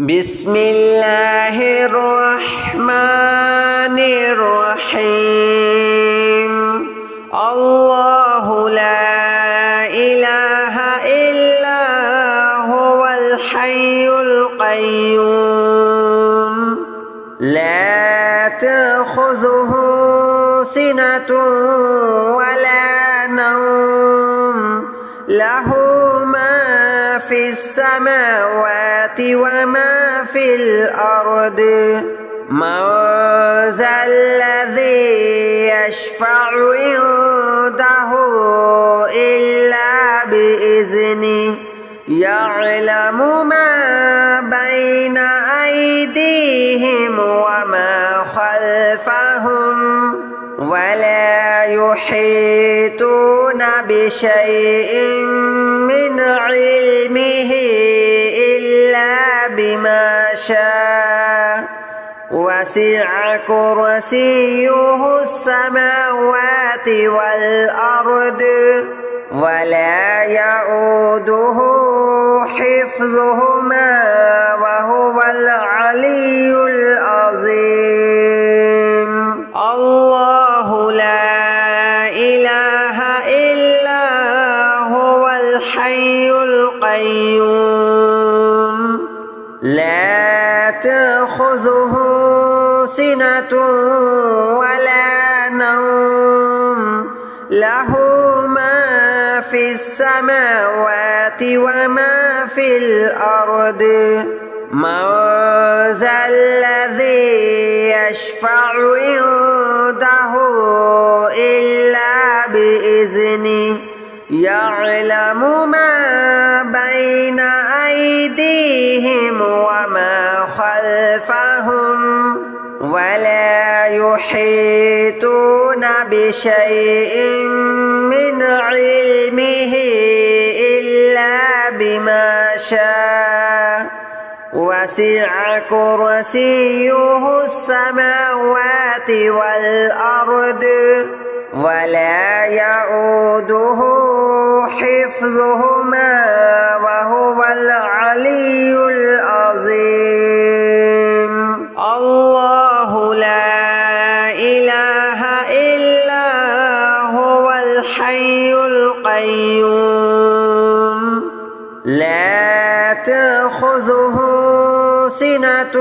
بسم الله الرحمن الرحيم الله لا إله إلا هو الحي القيوم لا تأخذه سنة ولا نوم له ما في السماوات وما في الأرض من ذا الذي يشفع عنده إلا بإذنه يعلم ما بين أيديهم وما خلفهم ولا يحيطون بشيء من علمه إلا بما شاء وسع كرسيه السماوات والأرض ولا يؤوده حفظهما وهو العلي العظيم الله لا إله إلا هو الحي القيوم لا تأخذه سنة ولا نوم له ما في السماوات وما في الأرض من ذا الذي يشفع عنده إلا بإذنه يعلم ما بين أيديهم وما خلفهم ولا يحيطون بشيء من علمه إلا بما شاء وسع كرسيه السماوات والأرض ولا يؤوده حفظهما وهو العلي العظيم الله لا إله إلا هو الحي القيوم لا تأخذه سنة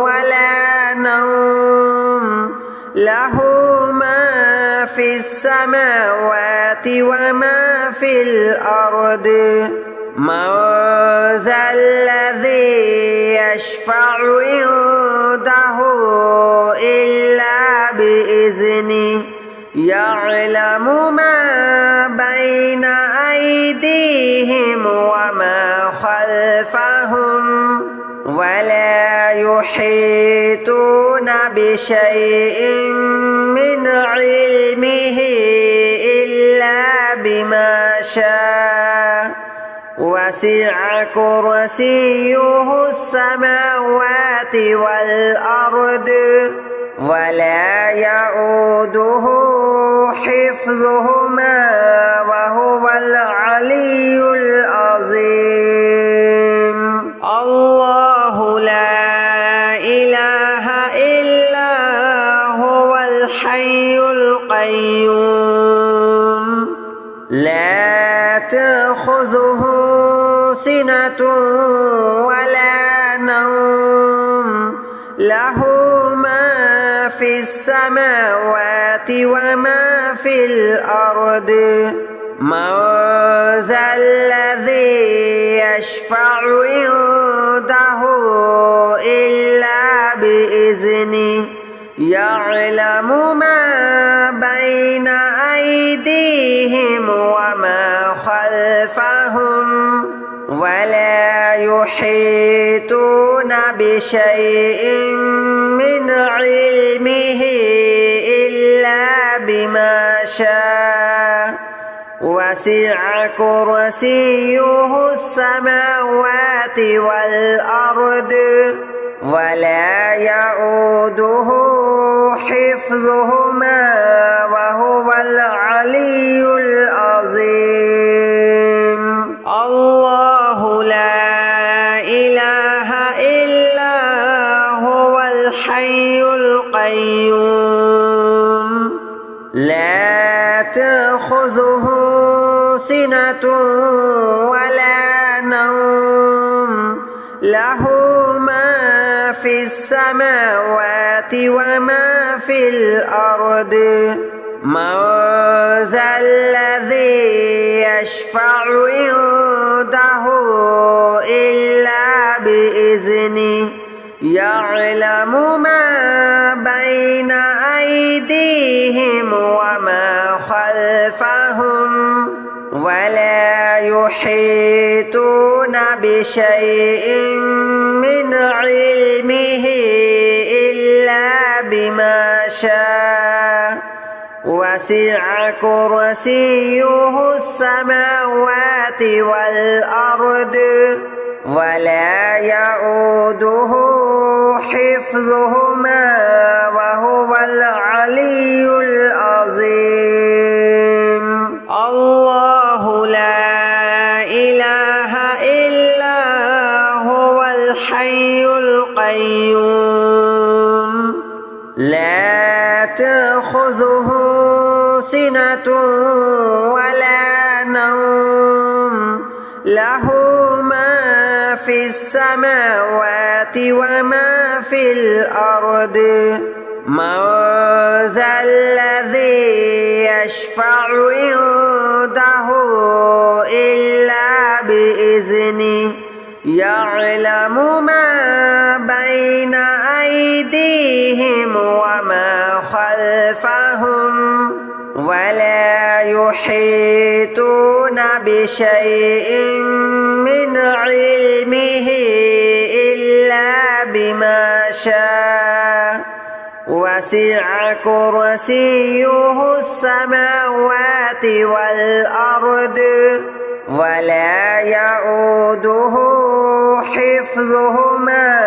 ولا نوم له ما في السماوات وما في الأرض من ذا الذي يشفع عنده إلا بإذنه يعلم ما بين أيديهم وما خلفهم ولا يحيطون بشيء من علمه إلا بما شاء وسع كرسيه السماوات والأرض ولا يؤوده حفظهما وهو العلي العظيم الله لا إله إلا هو الحي القيوم لا تأخذه سنة ولا نوم له ما في السماوات وما في الأرض من ذا الذي يشفع عنده إلا بإذنه يعلم ما بين أيديهم وما خلفهم ولا يحيطون بشيء من علمه إلا بما شاء وسع كرسيه السماوات والأرض ولا يؤوده حفظهما وهو العلي العظيم الله لا إله سنة ولا نوم له ما في السماوات وما في الأرض من ذا الذي يشفع عنده إلا بإذنه يعلم ما بين أيديهم وما خلفهم ولا يحيطون بشيء من علمه إلا بما شاء وسع كرسيه السماوات والأرض ولا يؤوده حفظهما وهو العلي العظيم الله لا إله إلا هو الحي القيوم لا تأخذه سنة ولا نوم له ما في السماوات وما في الأرض من ذا الذي يشفع عنده إلا بإذنه يعلم ما بين أيديهم وما خلفهم ولا يحيطون بشيء من علمه إلا بما شاء وسع كرسيه السماوات والأرض ولا يؤوده حفظهما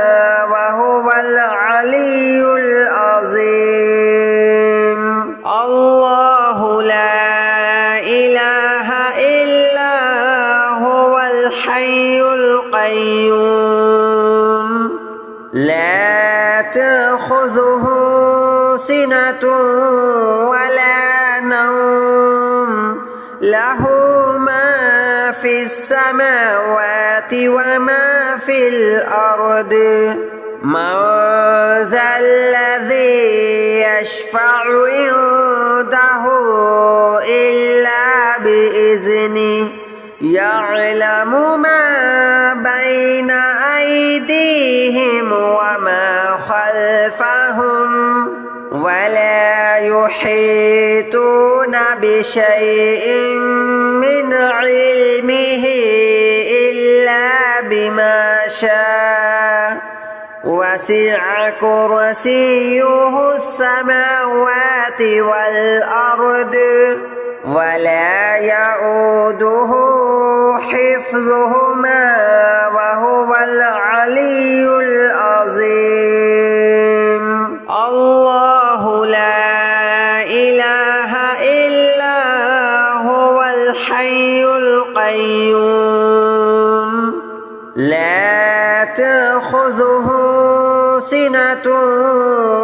وهو العلي العظيم الله لا إله إلا هو الحي القيوم لا تأخذه سنة ولا نوم له ما في السماوات وما في الأرض من ذا الذي يشفع عنده إلا بإذنه يعلم ما بين أيديهم وما خلفهم ولا يحيطون بشيء من علمه إلا بما شاء وسع كرسيه السماوات والأرض ولا يؤوده حفظهما وهو العلي العظيم الله لا إله إلا هو الحي القيوم لا تأخذه سنة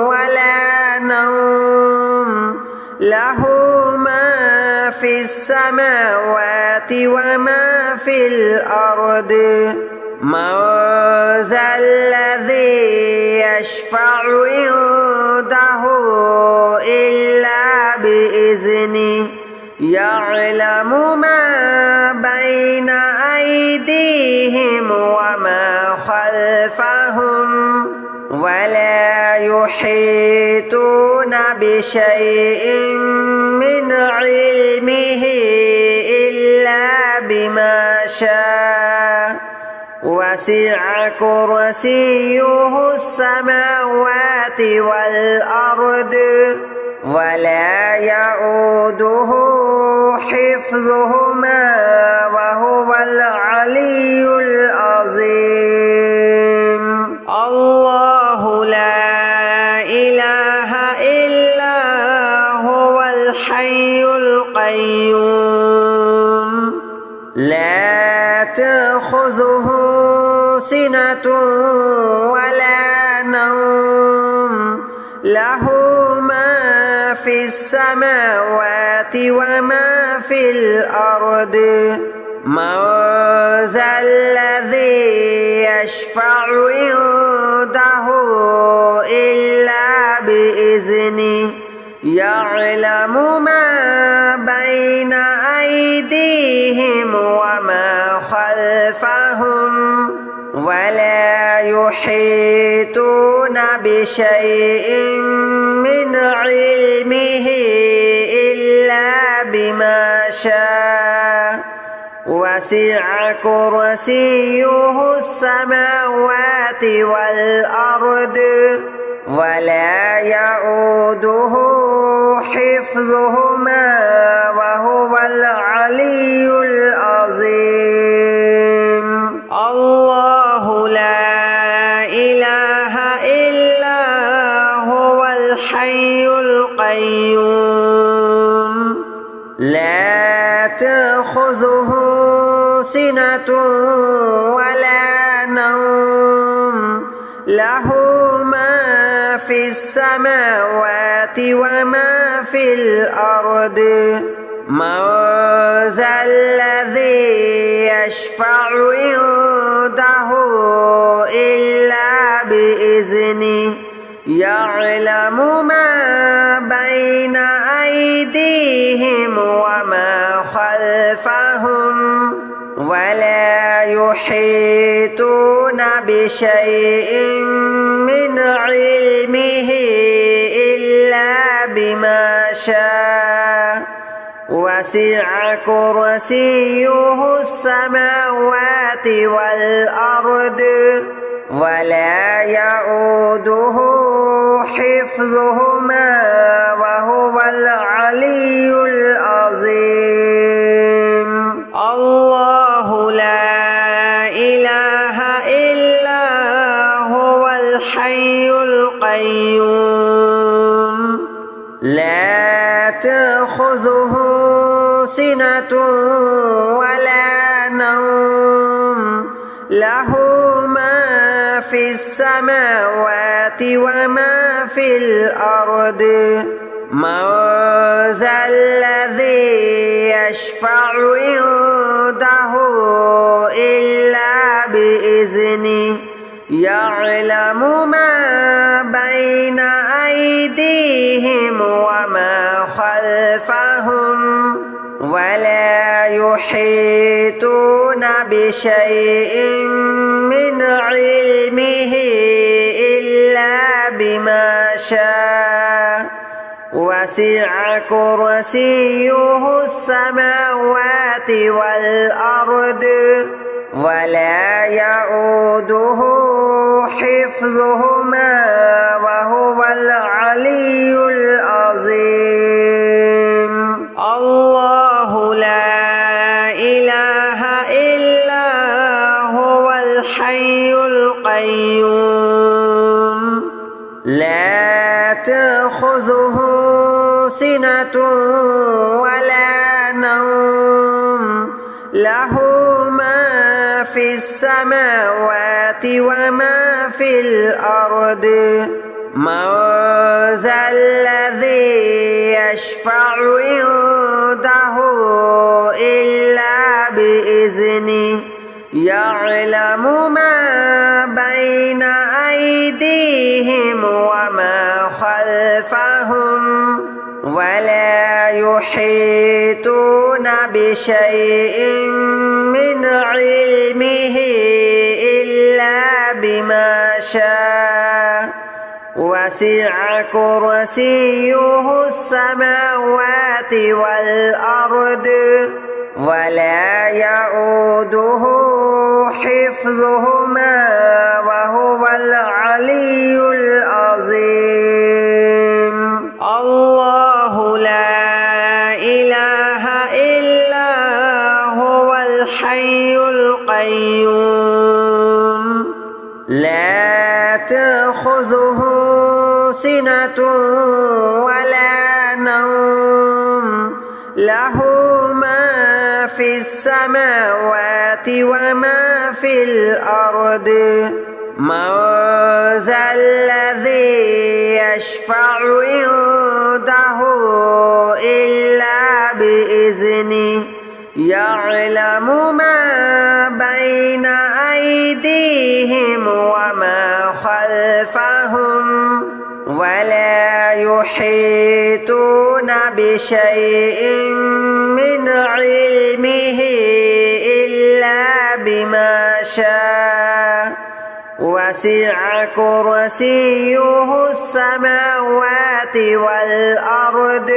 ولا نوم له ما في السماوات وما في الأرض من ذا الذي يشفع عنده إلا بإذنه يعلم ما بين أيديهم وما خلفهم ولا يحيطون بشيء من علمه إلا بما شاء وسع كرسيه السماوات والأرض ولا يؤوده حفظهما وهو العلي العظيم الله لا إله إلا هو الحي القيوم لا تأخذه سنة ولا نوم له ما في السماوات وما في الأرض من ذا الذي يشفع عنده إلا بإذنه يعلم ما بين أيديهم وما خلفهم ولا يحيطون بشيء من علمه إلا بما شاء وسع كرسيه السماوات والأرض ولا يؤوده حفظهما وهو العلي العظيم الله لا إله إلا هو الحي القيوم لا تأخذه سنة ولا نوم له ما في السماوات وما في الأرض من ذا الذي يشفع عنده إلا بإذنه يعلم ما بين أيديهم وما خلفهم ولا يحيطون بشيء من علمه إلا بما شاء وسع كرسيه السماوات والأرض ولا يؤوده حفظهما وهو العلي العظيم الله لا إله إلا هو الحي القيوم لا تأخذه سنة ولا نوم له ما في السماوات وما في الأرض من ذا الذي يشفع عنده إلا بإذنه يعلم ما بين أيديهم وما خلفهم ولا يحيطون بشيء من علمه إلا بما شاء وسع كرسيه السماوات والأرض ولا يؤوده حفظهما وهو العلي العظيم الله لا إله إلا هو الحي القيوم لا تأخذه سنة ولا نوم له ما في السماوات وما في الأرض من ذا الذي يشفع عنده إلا بإذنه يعلم ما بين أيديهم وما خلفهم ولا يحيطون بشيء من علمه إلا بما شاء وسع كرسيه السماوات والأرض ولا يؤوده حفظهما وهو العلي العظيم الله لا إله إلا هو الحي القيوم لا تأخذه سنة ولا نوم له ما في السماوات وما في الأرض من ذا الذي يشفع عنده عنده إلا بإذنه يعلم ما بين أيديهم وما خلفهم ولا يحيطون بشيء من علمه إلا بما شاء وسع كرسيه السماوات والأرض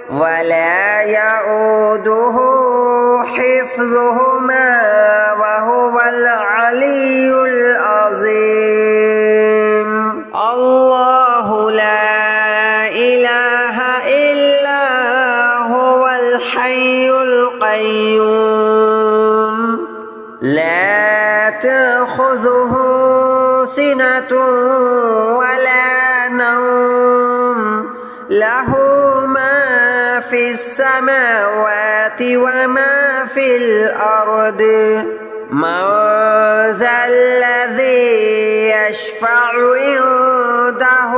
ولا يؤوده حفظهما وهو العلي العظيم الله لا إله إلا هو الحي القيوم لا تأخذه سنة ولا نوم له ما في السماوات وما في الأرض من ذا الذي يشفع عنده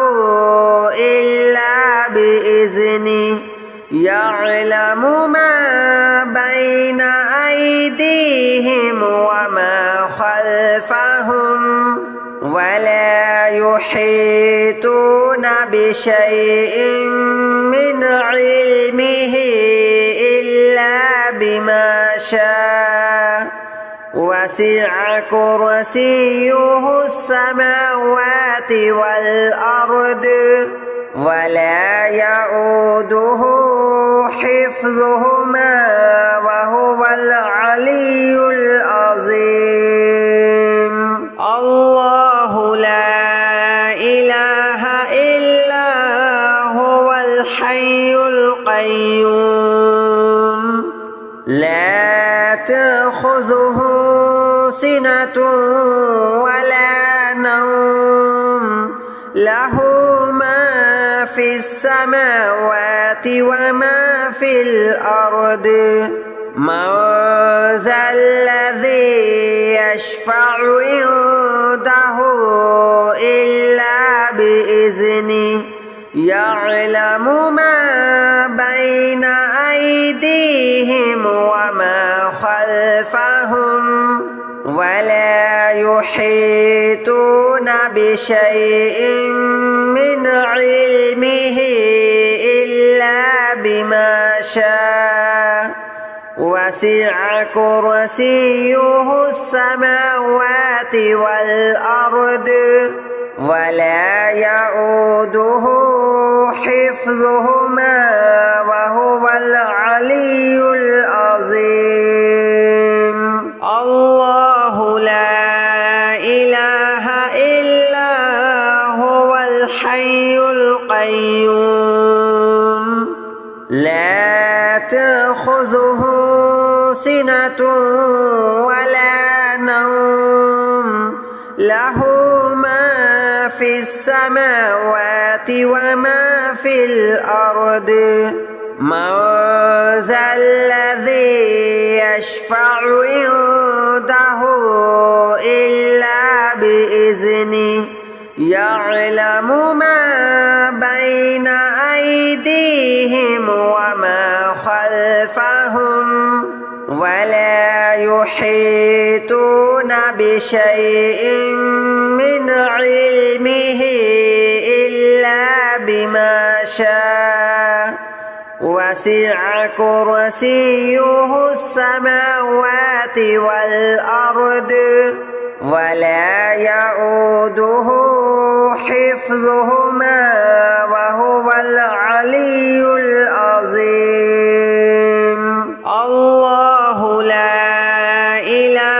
إلا بإذنه يعلم ما بين أيديهم وما خلفهم ولا يحيطون بشيء من علمه إلا بما شاء وسع كرسيه السماوات والأرض ولا يؤوده حفظهما وهو العلي العظيم الله لا إله إلا هو الحي القيوم لا تأخذه سنة ولا نوم له ما في السماوات وما في الأرض من ذا الذي يشفع عنده إلا بإذنه يعلم ما بين أيديهم وما خلفهم ولا يحيطون بشيء من علمه إلا بما شاء وسع كرسيه السماوات والأرض ولا يؤوده حفظهما وهو العلي العظيم الله لا إله إلا هو الحي القيوم لا تأخذه سنة ولا نوم له ما في السماوات وما في الأرض من ذا الذي يشفع عنده إلا بإذنه يعلم ما بين أيديهم وما خلفهم ولا يحيطون بشيء من علمه إلا بما شاء وسع كرسيه السماوات والأرض ولا يؤوده حفظهما وهو العلي العظيم الله لا إله